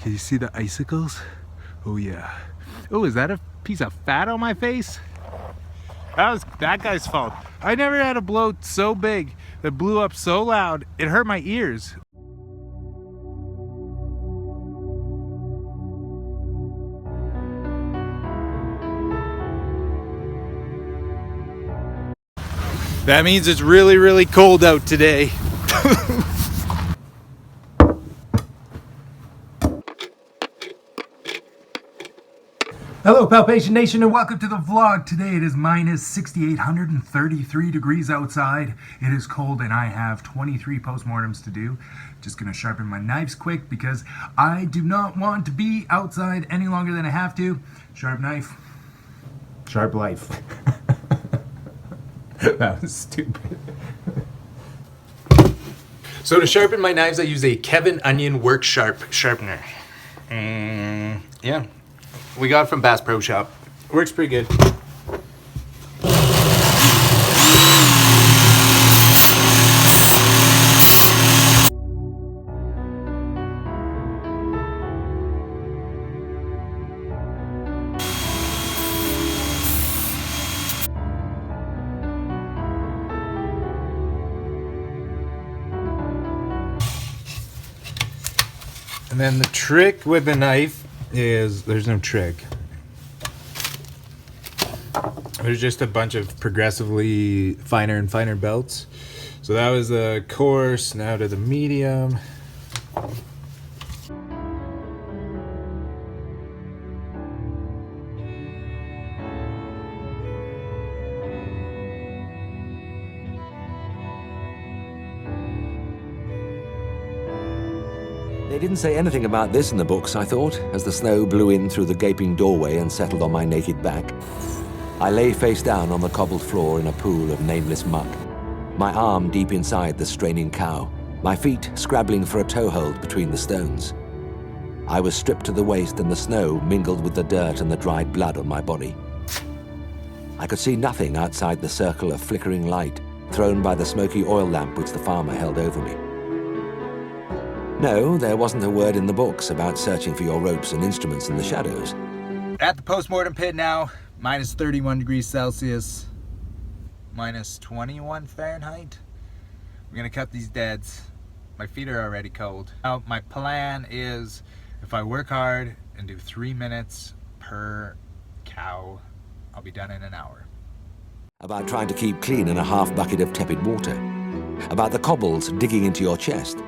Can you see the icicles? Oh yeah. Oh, is that a piece of fat on my face? That was that guy's fault. I never had a blow so big that blew up so loud it hurt my ears. That means it's really, really cold out today. Hello Palpation Nation and welcome to the vlog. Today it is minus 6,833 degrees outside. It is cold and I have 23 postmortems to do. Just gonna sharpen my knives quick because I do not want to be outside any longer than I have to. Sharp knife, sharp life. That was stupid. So to sharpen my knives I use a Kevin Onion Work Sharp sharpener. Yeah. We got it from Bass Pro Shop. Works pretty good. And then the trick with the knife is, there's no trick. There's just a bunch of progressively finer and finer belts. So that was the coarse, now to the medium. They didn't say anything about this in the books, I thought, as the snow blew in through the gaping doorway and settled on my naked back. I lay face down on the cobbled floor in a pool of nameless muck, my arm deep inside the straining cow, my feet scrabbling for a toehold between the stones. I was stripped to the waist and the snow mingled with the dirt and the dried blood on my body. I could see nothing outside the circle of flickering light thrown by the smoky oil lamp which the farmer held over me. No, there wasn't a word in the books about searching for your ropes and instruments in the shadows. At the postmortem pit now, minus 31 degrees Celsius, minus 21 Fahrenheit. We're gonna cut these deads. My feet are already cold. Now, my plan is if I work hard and do 3 minutes per cow, I'll be done in an hour. About trying to keep clean in a half bucket of tepid water. About the cobbles digging into your chest.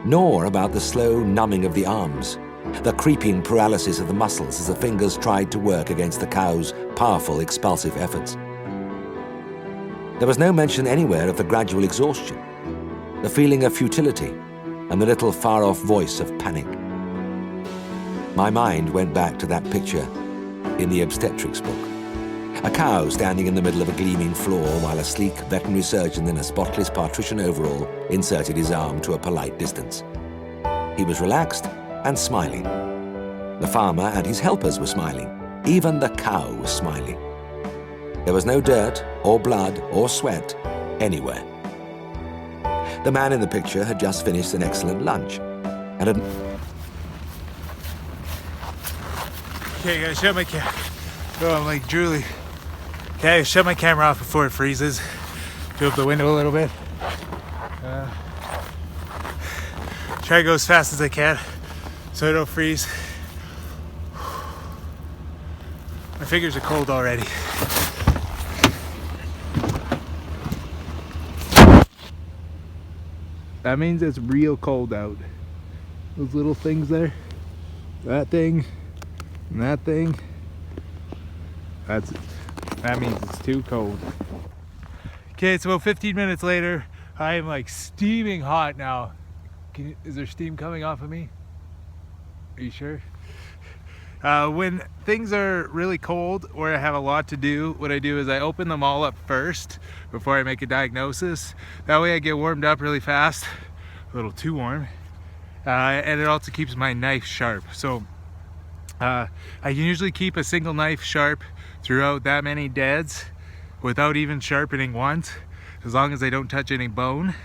Nor about the slow numbing of the arms, the creeping paralysis of the muscles as the fingers tried to work against the cow's powerful expulsive efforts. There was no mention anywhere of the gradual exhaustion, the feeling of futility, and the little far-off voice of panic. My mind went back to that picture in the obstetrics book. A cow standing in the middle of a gleaming floor while a sleek veterinary surgeon in a spotless patrician overall inserted his arm to a polite distance. He was relaxed and smiling. The farmer and his helpers were smiling. Even the cow was smiling. There was no dirt or blood or sweat anywhere. The man in the picture had just finished an excellent lunch and had... Okay guys, shut my camera. Oh, I'm like Julie. Okay, shut my camera off before it freezes. Go up the window a little bit. Try to go as fast as I can so I don't freeze. My fingers are cold already. That means it's real cold out. Those little things there, that thing, and that thing. That means it's too cold. Okay, it's about 15 minutes later. I am like steaming hot now. Is there steam coming off of me? Are you sure? When things are really cold or I have a lot to do, what I do is I open them all up first before I make a diagnosis. That way I get warmed up really fast, a little too warm. And it also keeps my knife sharp. So I can usually keep a single knife sharp throughout that many deads without even sharpening once, as long as they don't touch any bone.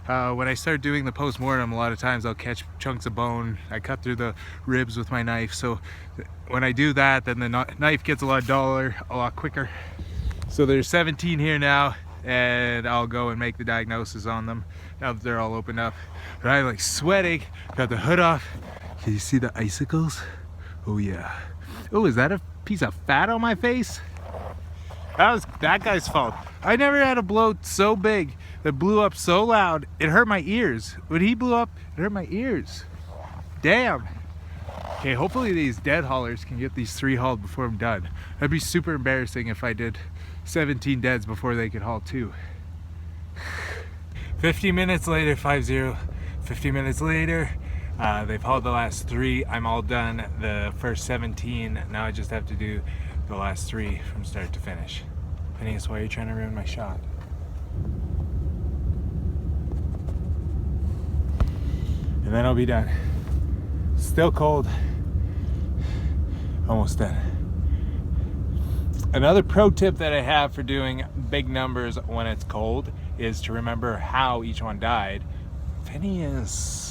When I start doing the post-mortem, a lot of times I'll catch chunks of bone. I cut through the ribs with my knife, so when I do that, then the knife gets a lot duller, a lot quicker. So there's 17 here now, and I'll go and make the diagnosis on them now that they're all opened up. But I'm like sweating, got the hood off. Can you see the icicles? Oh yeah. Oh, is that a piece of fat on my face? That was that guy's fault. I never had a bloat so big that blew up so loud it hurt my ears. When he blew up, it hurt my ears. Damn. Okay, hopefully these dead haulers can get these 3 hauled before I'm done. That'd be super embarrassing if I did 17 deads before they could haul 2. 50 minutes later, 5-0. 50 minutes later, they've hauled the last 3. I'm all done. The first 17. Now I just have to do the last 3 from start to finish. Phineas, why are you trying to ruin my shot? And then I'll be done. Still cold. Almost done. Another pro tip that I have for doing big numbers when it's cold is to remember how each one died. Phineas.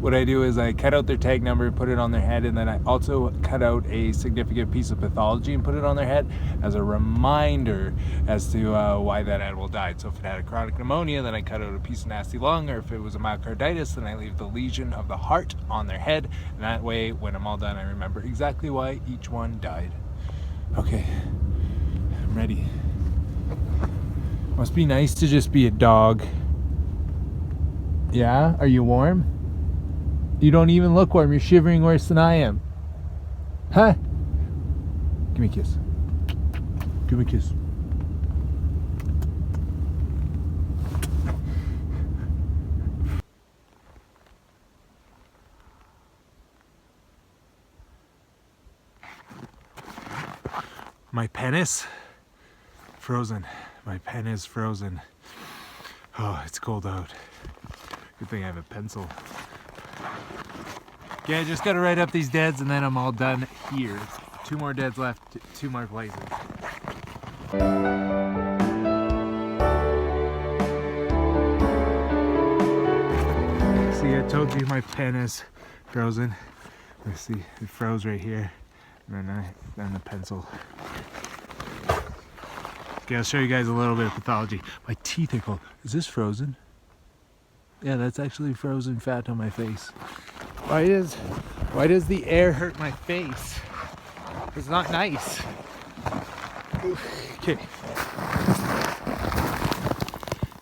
What I do is I cut out their tag number, put it on their head, and then I also cut out a significant piece of pathology and put it on their head as a reminder as to why that animal died. So if it had a chronic pneumonia, then I cut out a piece of nasty lung, or if it was a myocarditis, then I leave the lesion of the heart on their head. And that way, when I'm all done, I remember exactly why each one died. Okay, I'm ready. Must be nice to just be a dog. Yeah? Are you warm? You don't even look warm. You're shivering worse than I am. Huh? Give me a kiss. Give me a kiss. My pen is frozen. My pen is frozen. Oh, it's cold out. Good thing I have a pencil. Yeah, I just gotta write up these deads and then I'm all done here. 2 more deads left, 2 more places. See, I told you my pen is frozen. Let's see, it froze right here. And then the pencil. Okay, I'll show you guys a little bit of pathology. My teeth are cold. Is this frozen? Yeah, that's actually frozen fat on my face. Why does the air hurt my face? It's not nice. Okay.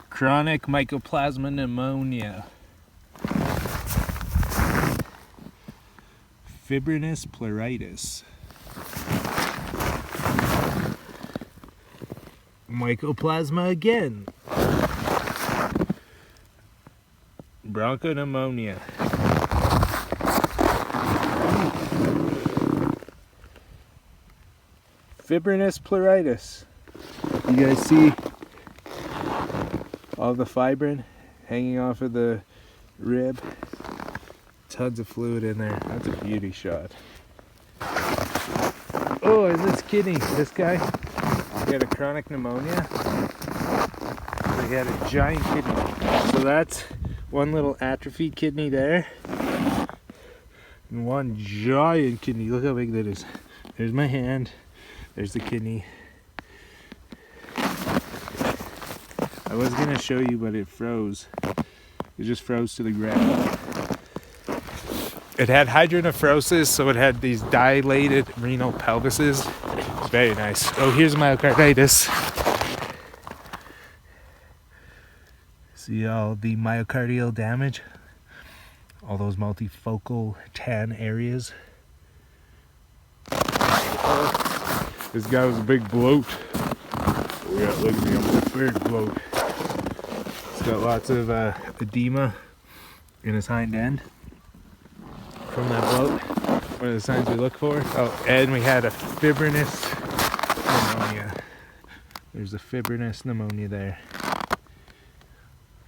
Chronic mycoplasma pneumonia. Fibrinous pleuritis. Mycoplasma again. Bronchopneumonia. Fibrinous pleuritis. You guys see all the fibrin hanging off of the rib? Tons of fluid in there. That's a beauty shot. Oh, is this kidney? This guy? He had a chronic pneumonia. He had a giant kidney. So that's one little atrophied kidney there. And one giant kidney. Look how big that is. There's my hand. There's the kidney. I was gonna show you, but it froze. It just froze to the ground. It had hydronephrosis, so it had these dilated renal pelvises. Very nice. Oh, here's myocarditis. See all the myocardial damage? All those multifocal tan areas. This guy was a big bloat. Oh yeah, look at me, I'm a big bloat. He's got lots of edema in his hind end from that bloat. One of the signs we look for. Oh, and we had a fibrinous pneumonia. There's a fibrinous pneumonia there.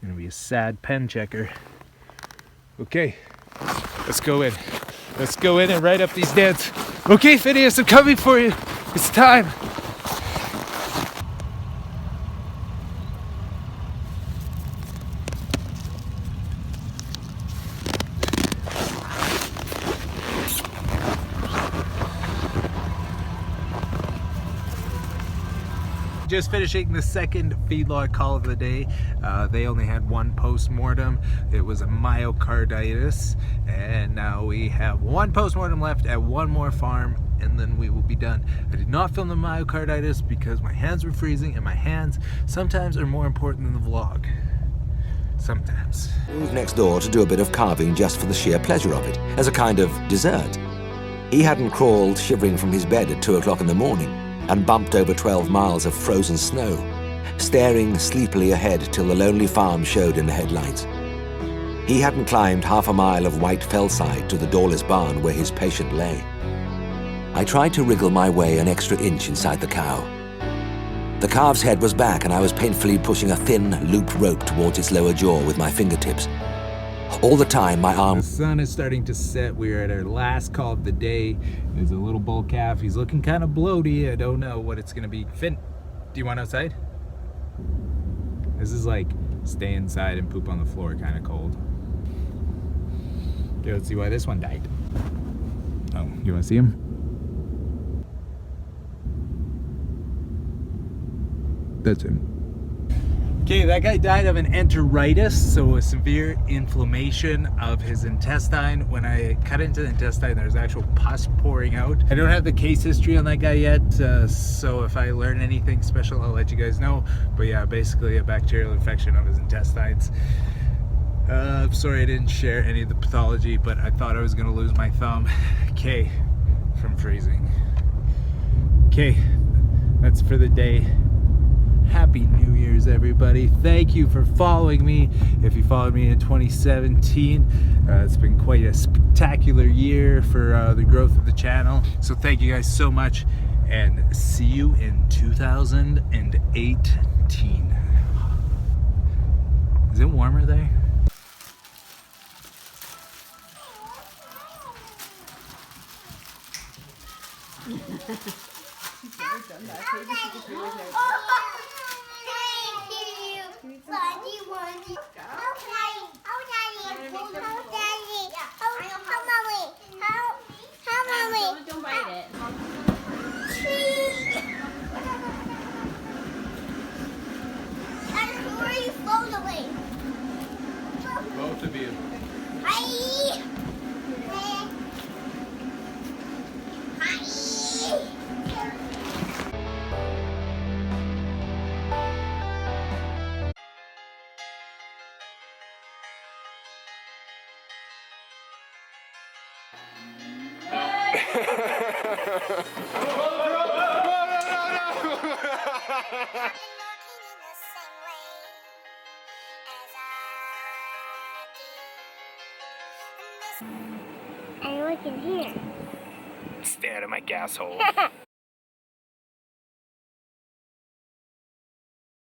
Gonna be a sad pen checker. Okay, let's go in. Let's go in and write up these deads. Okay, Phineas, I'm coming for you. It's time. just finishing the second feedlot call of the day. They only had one post-mortem. It was a myocarditis, and now we have one post-mortem left at one more farm, and then we will be done. I did not film the myocarditis because my hands were freezing, and my hands sometimes are more important than the vlog. Sometimes. Moved next door to do a bit of carving just for the sheer pleasure of it, as a kind of dessert. He hadn't crawled shivering from his bed at 2 o'clock in the morning and bumped over 12 miles of frozen snow, staring sleepily ahead till the lonely farm showed in the headlights. He hadn't climbed half a mile of white fellside to the doorless barn where his patient lay. I tried to wriggle my way an extra inch inside the cow. The calf's head was back, and I was painfully pushing a thin, looped rope towards its lower jaw with my fingertips. All the time, my arm... The sun is starting to set. We're at our last call of the day. There's a little bull calf. He's looking kind of bloaty. I don't know what it's going to be. Finn, do you want outside? This is like stay inside and poop on the floor kind of cold. Okay, let's see why this one died. Oh, you want to see him? That's him. Okay, that guy died of an enteritis, so a severe inflammation of his intestine. When I cut into the intestine, there's actual pus pouring out. I don't have the case history on that guy yet, so if I learn anything special, I'll let you guys know. But yeah, basically a bacterial infection of his intestines. I'm sorry I didn't share any of the pathology, but I thought I was gonna lose my thumb. Okay, from freezing. Okay, that's for the day. Happy New Year's, everybody. Thank you for following me. If you followed me in 2017, it's been quite a spectacular year for the growth of the channel. So thank you guys so much, and see you in 2018. Is it warmer there? She's never done that. Maybe she just realized now. Don't bite it. Where are you flown away? Both of you. Hi. I look in here. Stay out of my gas hole.